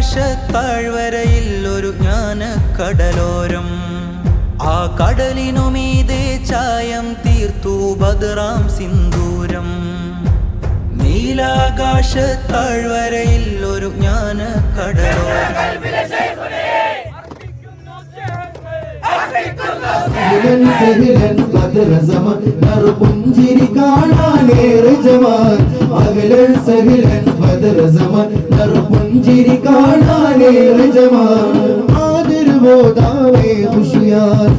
നീലാകാശത്താഴ്വരയിൽ ഒരു ജ്ഞാനക്കടലോരം. ആ കടലിനുമീതെ ചായം തീർത്തു ബദറാം സിന്ദൂരം. നീലാകാശത്താഴ്വരയിൽ ഒരു ജ്ഞാനക്കടലോരം. പുഞ്ചിരി കാണാനേറെ ജമാൻ അകലൻ സഹിലൻ ബദർ സമാൻ പുഞ്ചിരി കാണാനേറെ ജമാൻ ആദരവോദാവേ ഖുഷിയാൻ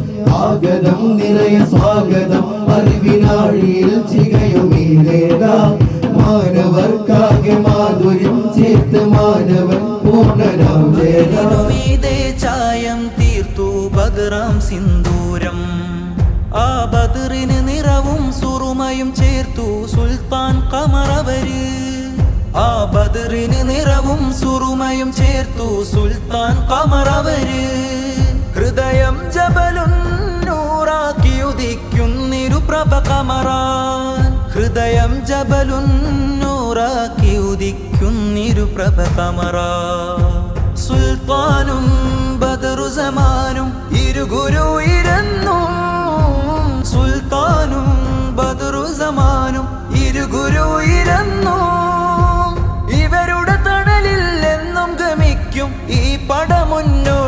ആഗതം നിറയ സ്വാഗതം അറിവിനാഴിയിൽ ചികയുമീലേക മാനവർക്കാകെ മാധുര്യം ചേർത്ത് മാനവൻ പൂർണ്ണനാം ജയനീതേ ചായം തീർത്തു ബദറാം സിന്ദൂരം. ആ ബദറിന് നിറവും സുറുമയും ചേർത്തു സുൽത്താൻ ഖമറവര്. ആ ബദറിന് നിറവും സുറുമയും ചേർത്തു സുൽത്താൻ ഖമറവര്. ഹൃദയം ജബലുൻ നൂറാക്കി ഉദിക്കുന്നിരു പ്രഭ ഖമറാൻ. ഹൃദയം ജബലുൻ നൂറാക്കി ഉദിക്കുന്നിരു പ്രഭ ഖമറാൻ. സുൽത്താനും ബദറു സമാനും ഇരുഗുരു ഇരന്നു. സുൽത്താനും ബദറു സമാനും ഇരുഗുരു ഇരന്നു. ഇവരുടെ തണലിൽ എന്നും ഗമിക്കും ഈ പട മുന്നോട്ട്.